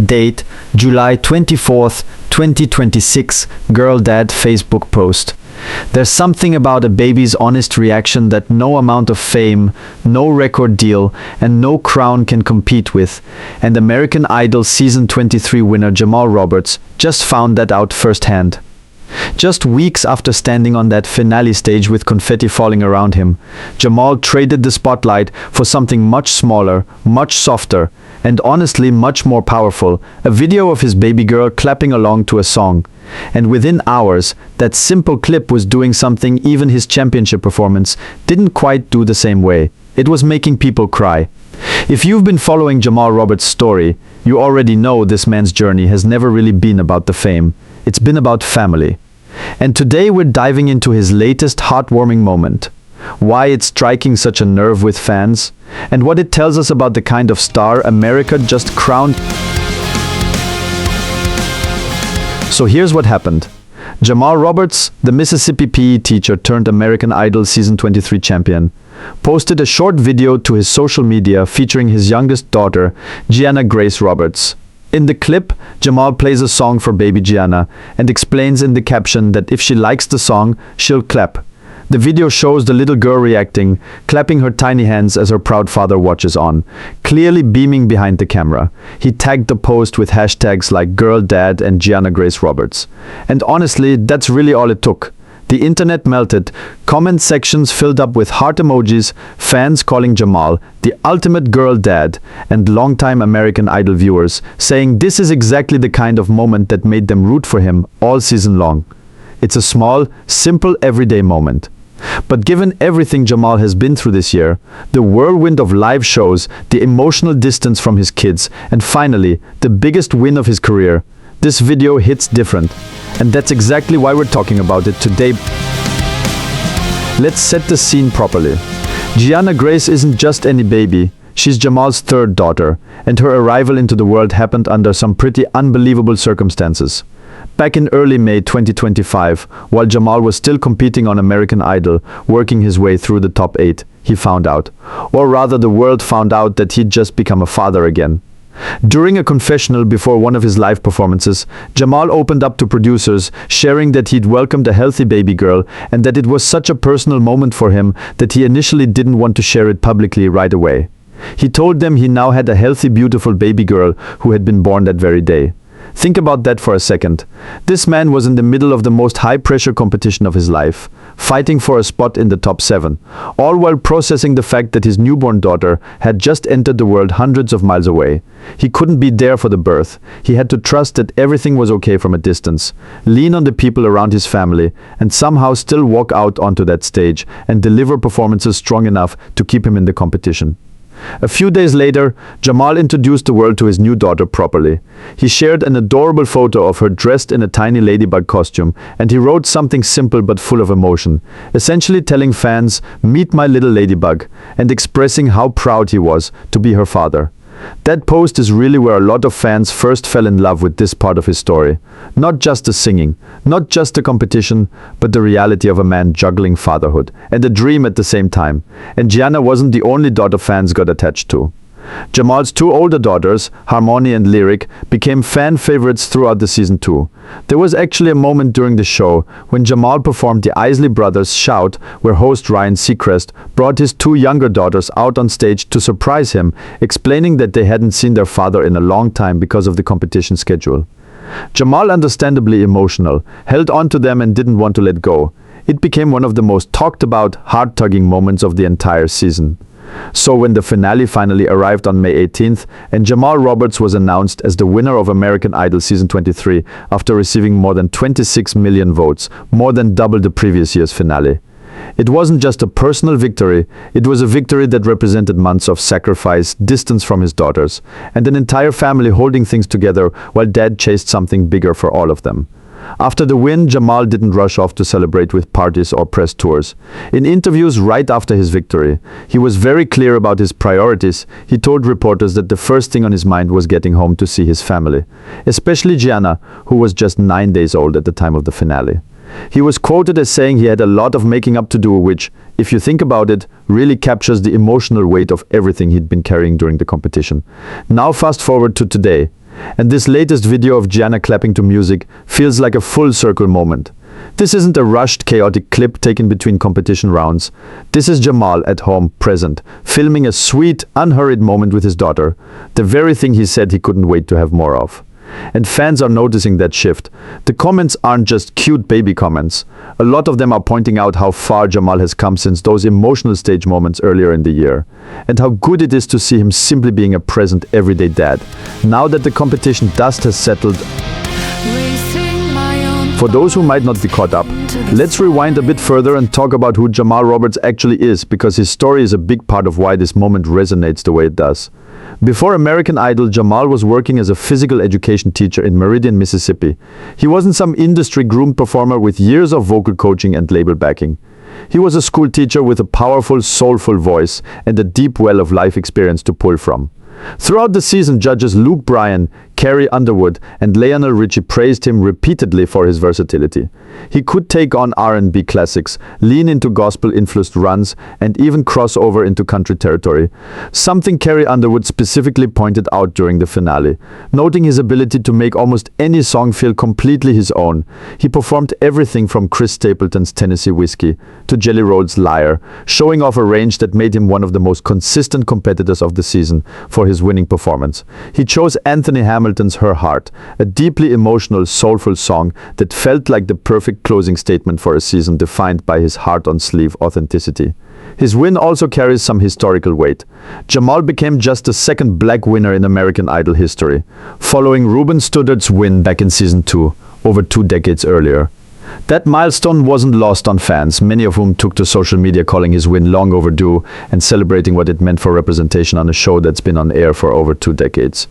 Date, July 24th, 2026, Girl Dad Facebook post. There's something about a baby's honest reaction that no amount of fame, no record deal, and no crown can compete with. And American Idol Season 23 winner Jamal Roberts just found that out firsthand. Just weeks after standing on that finale stage with confetti falling around him, Jamal traded the spotlight for something much smaller, much softer, and honestly much more powerful, a video of his baby girl clapping along to a song. And within hours, that simple clip was doing something even his championship performance didn't quite do the same way. It was making people cry. If you've been following Jamal Roberts' story, you already know this man's journey has never really been about the fame. It's been about family. And today we're diving into his latest heartwarming moment, why it's striking such a nerve with fans, and what it tells us about the kind of star America just crowned. So here's what happened. Jamal Roberts, the Mississippi PE teacher turned American Idol Season 23 champion, posted a short video to his social media featuring his youngest daughter, Gianna Grace Roberts. In the clip, Jamal plays a song for baby Gianna and explains in the caption that if she likes the song, she'll clap. The video shows the little girl reacting, clapping her tiny hands as her proud father watches on, clearly beaming behind the camera. He tagged the post with hashtags like Girl Dad and Gianna Grace Roberts. And honestly, that's really all it took. The internet melted, comment sections filled up with heart emojis, fans calling Jamal the ultimate girl dad, and longtime American Idol viewers saying this is exactly the kind of moment that made them root for him all season long. It's a small, simple, everyday moment. But given everything Jamal has been through this year, the whirlwind of live shows, the emotional distance from his kids, and finally, the biggest win of his career, this video hits different. And that's exactly why we're talking about it today. Let's set the scene properly. Gianna Grace isn't just any baby. She's Jamal's third daughter, and her arrival into the world happened under some pretty unbelievable circumstances. Back in early May 2025, while Jamal was still competing on American Idol, working his way through the top 8, he found out. Or rather, the world found out that he'd just become a father again. During a confessional before one of his live performances, Jamal opened up to producers, sharing that he'd welcomed a healthy baby girl and that it was such a personal moment for him that he initially didn't want to share it publicly right away. He told them he now had a healthy, beautiful baby girl who had been born that very day. Think about that for a second. This man was in the middle of the most high-pressure competition of his life, fighting for a spot in the top 7, all while processing the fact that his newborn daughter had just entered the world hundreds of miles away. He couldn't be there for the birth. He had to trust that everything was okay from a distance, lean on the people around his family, and somehow still walk out onto that stage and deliver performances strong enough to keep him in the competition. A few days later, Jamal introduced the world to his new daughter properly. He shared an adorable photo of her dressed in a tiny ladybug costume, and he wrote something simple but full of emotion, essentially telling fans, "Meet my little ladybug," and expressing how proud he was to be her father. That post is really where a lot of fans first fell in love with this part of his story. Not just the singing, not just the competition, but the reality of a man juggling fatherhood and a dream at the same time. And Gianna wasn't the only daughter fans got attached to. Jamal's two older daughters, Harmony and Lyric, became fan favorites throughout the season too. There was actually a moment during the show when Jamal performed the Isley Brothers' Shout, where host Ryan Seacrest brought his two younger daughters out on stage to surprise him, explaining that they hadn't seen their father in a long time because of the competition schedule. Jamal, understandably emotional, held on to them and didn't want to let go. It became one of the most talked about, heart-tugging moments of the entire season. So when the finale finally arrived on May 18th and Jamal Roberts was announced as the winner of American Idol Season 23 after receiving more than 26 million votes, more than double the previous year's finale. It wasn't just a personal victory, it was a victory that represented months of sacrifice, distance from his daughters, and an entire family holding things together while Dad chased something bigger for all of them. After the win, Jamal didn't rush off to celebrate with parties or press tours. In interviews right after his victory, he was very clear about his priorities. He told reporters that the first thing on his mind was getting home to see his family, especially Gianna, who was just 9 days old at the time of the finale. He was quoted as saying he had a lot of making up to do, which, if you think about it, really captures the emotional weight of everything he'd been carrying during the competition. Now fast forward to today. And this latest video of Gianna clapping to music feels like a full circle moment. This isn't a rushed, chaotic clip taken between competition rounds. This is Jamal at home, present, filming a sweet, unhurried moment with his daughter, the very thing he said he couldn't wait to have more of. And fans are noticing that shift. The comments aren't just cute baby comments. A lot of them are pointing out how far Jamal has come since those emotional stage moments earlier in the year, and how good it is to see him simply being a present, everyday dad, now that the competition dust has settled. For those who might not be caught up, let's rewind a bit further and talk about who Jamal Roberts actually is, because his story is a big part of why this moment resonates the way it does. Before American Idol, Jamal was working as a physical education teacher in Meridian, Mississippi. He wasn't some industry-groomed performer with years of vocal coaching and label backing. He was a school teacher with a powerful, soulful voice and a deep well of life experience to pull from. Throughout the season, judges Luke Bryan, Carrie Underwood, and Lionel Richie praised him repeatedly for his versatility. He could take on R&B classics, lean into gospel-influenced runs, and even cross over into country territory, something Carrie Underwood specifically pointed out during the finale. Noting his ability to make almost any song feel completely his own, he performed everything from Chris Stapleton's Tennessee Whiskey to Jelly Roll's Liar, showing off a range that made him one of the most consistent competitors of the season for his winning performance. He chose Anthony Hamilton's Her Heart, a deeply emotional, soulful song that felt like the perfect closing statement for a season defined by his heart-on-sleeve authenticity. His win also carries some historical weight. Jamal became just the second black winner in American Idol history, following Ruben Studdard's win back in season 2, over 2 decades earlier. That milestone wasn't lost on fans, many of whom took to social media calling his win long overdue and celebrating what it meant for representation on a show that's been on air for over 2 decades.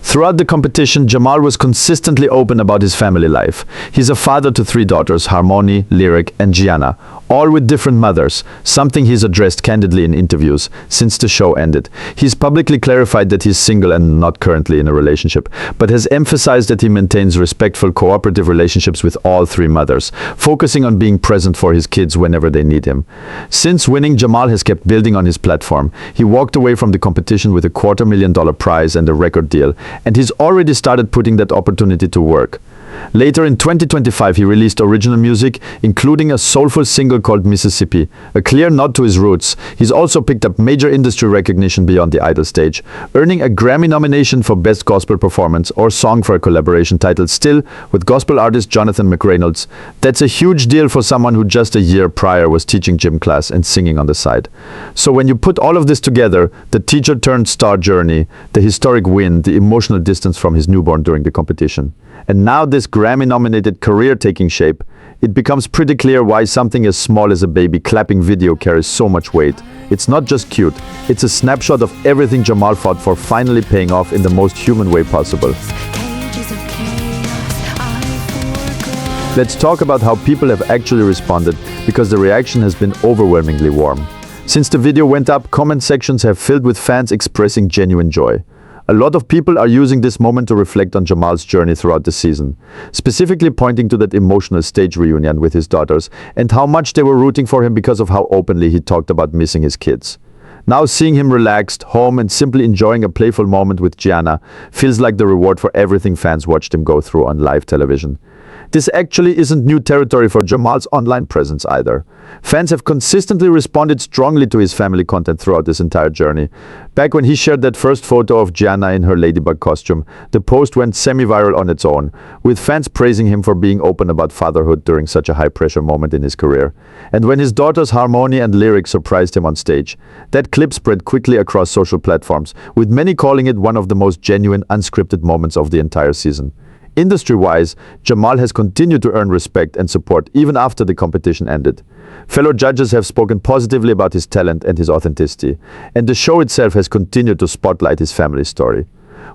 Throughout the competition, Jamal was consistently open about his family life. He's a father to 3 daughters, Harmony, Lyric, and Gianna, all with different mothers, something he's addressed candidly in interviews since the show ended. He's publicly clarified that he's single and not currently in a relationship, but has emphasized that he maintains respectful, cooperative relationships with all 3 mothers, focusing on being present for his kids whenever they need him. Since winning, Jamal has kept building on his platform. He walked away from the competition with a $250,000 prize and a record deal, and he's already started putting that opportunity to work. Later in 2025, he released original music, including a soulful single called Mississippi, a clear nod to his roots. He's also picked up major industry recognition beyond the Idol stage, earning a Grammy nomination for Best Gospel Performance or Song for a collaboration titled Still with gospel artist Jonathan McReynolds. That's a huge deal for someone who just a year prior was teaching gym class and singing on the side. So when you put all of this together, the teacher-turned-star journey, the historic win, the emotional distance from his newborn during the competition, and now this Grammy-nominated career taking shape, it becomes pretty clear why something as small as a baby clapping video carries so much weight. It's not just cute, it's a snapshot of everything Jamal fought for finally paying off in the most human way possible. Let's talk about how people have actually responded, because the reaction has been overwhelmingly warm. Since the video went up, comment sections have filled with fans expressing genuine joy. A lot of people are using this moment to reflect on Jamal's journey throughout the season, specifically pointing to that emotional stage reunion with his daughters and how much they were rooting for him because of how openly he talked about missing his kids. Now seeing him relaxed, home, and simply enjoying a playful moment with Gianna feels like the reward for everything fans watched him go through on live television. This actually isn't new territory for Jamal's online presence either. Fans have consistently responded strongly to his family content throughout this entire journey. Back when he shared that first photo of Gianna in her ladybug costume, the post went semi-viral on its own, with fans praising him for being open about fatherhood during such a high-pressure moment in his career. And when his daughters Harmony and Lyric surprised him on stage, that clip spread quickly across social platforms, with many calling it one of the most genuine, unscripted moments of the entire season. Industry-wise, Jamal has continued to earn respect and support even after the competition ended. Fellow judges have spoken positively about his talent and his authenticity, and the show itself has continued to spotlight his family story.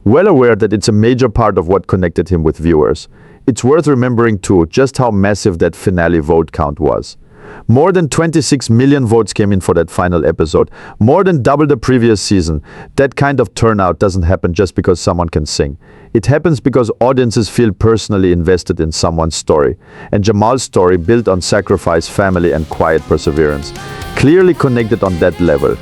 Well aware that it's a major part of what connected him with viewers, it's worth remembering too just how massive that finale vote count was. More than 26 million votes came in for that final episode, more than double the previous season. That kind of turnout doesn't happen just because someone can sing. It happens because audiences feel personally invested in someone's story. And Jamal's story, built on sacrifice, family, and quiet perseverance, clearly connected on that level.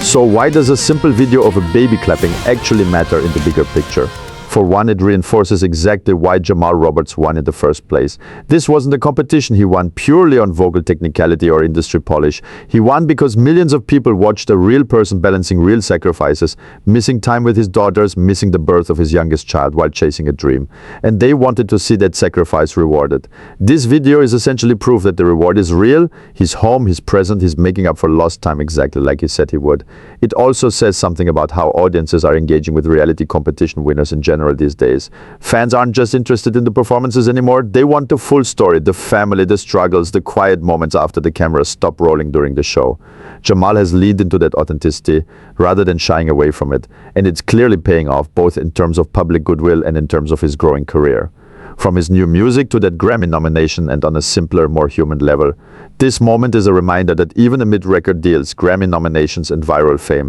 So why does a simple video of a baby clapping actually matter in the bigger picture? For one, it reinforces exactly why Jamal Roberts won in the first place. This wasn't a competition he won purely on vocal technicality or industry polish. He won because millions of people watched a real person balancing real sacrifices, missing time with his daughters, missing the birth of his youngest child while chasing a dream. And they wanted to see that sacrifice rewarded. This video is essentially proof that the reward is real. He's home, he's present, he's making up for lost time exactly like he said he would. It also says something about how audiences are engaging with reality competition winners in general these days. Fans aren't just interested in the performances anymore, they want the full story, the family, the struggles, the quiet moments after the cameras stop rolling during the show. Jamal has leaned into that authenticity rather than shying away from it, and it's clearly paying off both in terms of public goodwill and in terms of his growing career. From his new music to that Grammy nomination and on a simpler, more human level, this moment is a reminder that even amid record deals, Grammy nominations and viral fame,